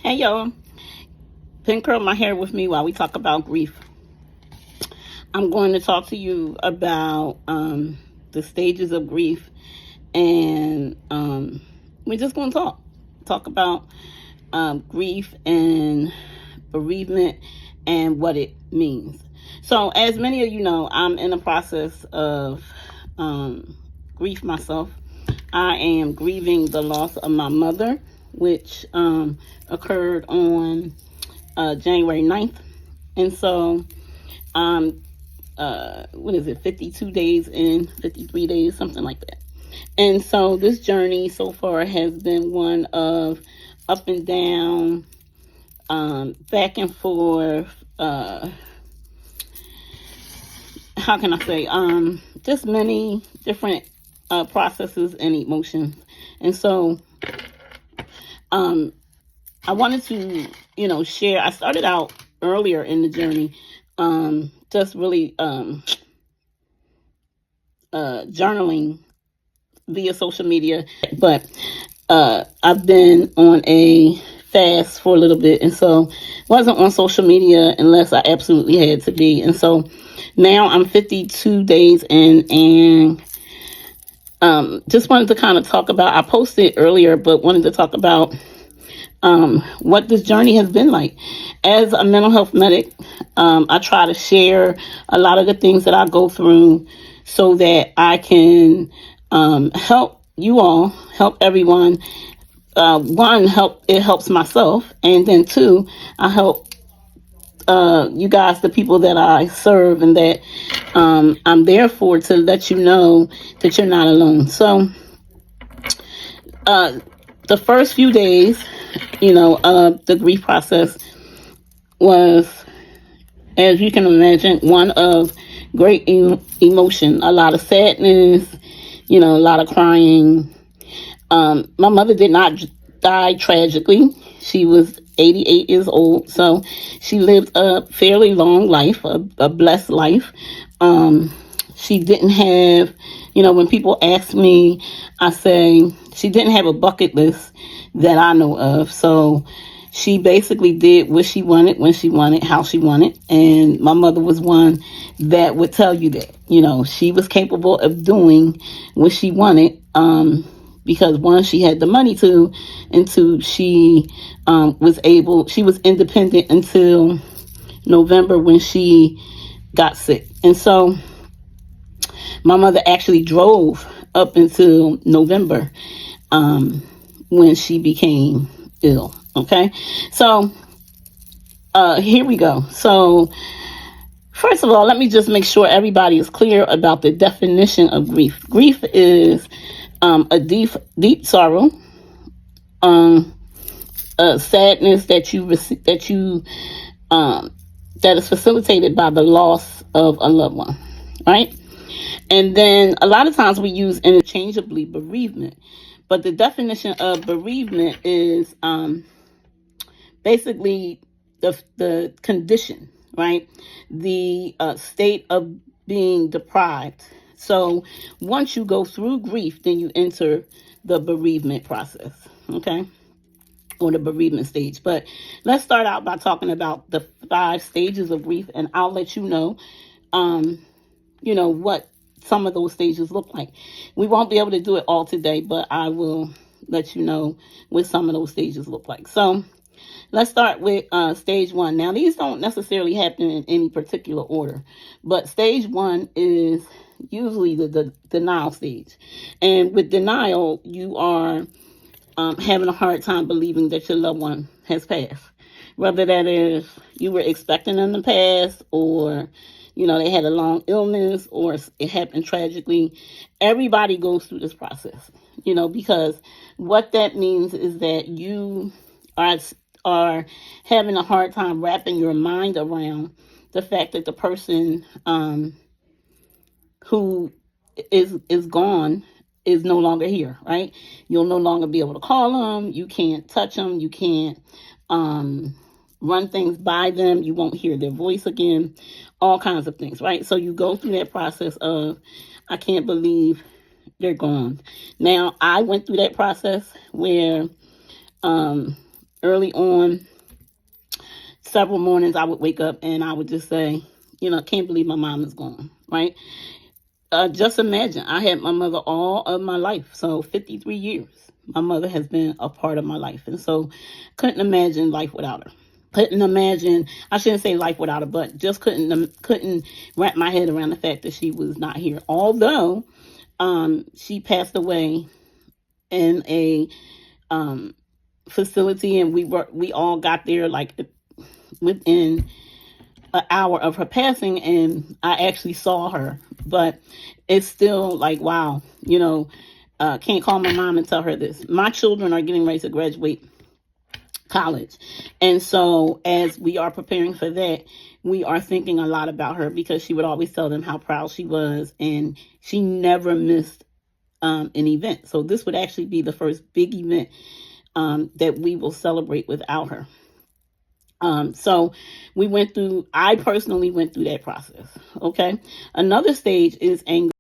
Hey y'all, pin curl my hair with me while we talk about grief. I'm going to talk to you about the stages of grief, and we're just going to talk about grief and bereavement and what it means. So, as many of you know, I'm in the process of grief myself. I am grieving the loss of my mother, which occurred on January 9th. And so, what is it, 52 days in, 53 days, something like that. And so this journey so far has been one of up and down, back and forth, how can I say, just many different processes and emotions. And so I wanted to, share. I started out earlier in the journey, just really journaling via social media, but I've been on a fast for a little bit, and so wasn't on social media unless I absolutely had to be. And so now I'm 52 days in, and just wanted to kind of talk about. I posted earlier, but wanted to talk about what this journey has been like. As a mental health medic, I try to share a lot of the things that I go through so that I can help you all, help everyone. One, it helps myself, and then two, I help you guys, the people that I serve and that I'm there for, to let you know that you're not alone. So the first few days, the grief process was, as you can imagine, one of great emotion, a lot of sadness, a lot of crying. My mother did not die tragically. She was 88 years old, so she lived a fairly long life, a blessed life. She didn't have, when people ask me, I say she didn't have a bucket list that I know of. So she basically did what she wanted, when she wanted, how she wanted. And my mother was one that would tell you that, she was capable of doing what she wanted. Because one, she had the money to, and two, she was independent until November when she got sick. And so my mother actually drove up until November when she became ill. Okay, so here we go. So first of all, let me just make sure everybody is clear about the definition of grief. Grief is a deep sorrow, a sadness that is facilitated by the loss of a loved one, right? And then a lot of times we use interchangeably bereavement, but the definition of bereavement is basically the condition, right? The state of being deprived. So once you go through grief, then you enter the bereavement process, okay? Or the bereavement stage. But let's start out by talking about the 5 stages of grief, and I'll let you know, what some of those stages look like. We won't be able to do it all today, but I will let you know what some of those stages look like. So let's start with stage 1. Now, these don't necessarily happen in any particular order, but stage 1 is usually the denial stage. And with denial, you are having a hard time believing that your loved one has passed. Whether that is you were expecting them to pass, or, they had a long illness, or it happened tragically. Everybody goes through this process, because what that means is that you are having a hard time wrapping your mind around the fact that the person who is gone is no longer here, right? You'll no longer be able to call them. You can't touch them. You can't run things by them. You won't hear their voice again. All kinds of things, right? So you go through that process of, I can't believe they're gone. Now, I went through that process where early on, several mornings I would wake up and I would just say, can't believe my mom is gone, right? Just imagine, I had my mother all of my life, so 53 years. My mother has been a part of my life, and so couldn't imagine life without her. Couldn't imagine, I shouldn't say life without her, but just couldn't wrap my head around the fact that she was not here. Although she passed away in a facility, and we all got there like within an hour of her passing, and I actually saw her. But it's still like, wow, can't call my mom and tell her this. My children are getting ready to graduate college. And so as we are preparing for that, we are thinking a lot about her, because she would always tell them how proud she was, and she never missed an event. So this would actually be the first big event that we will celebrate without her. So I personally went through that process. Okay. Another stage is anger.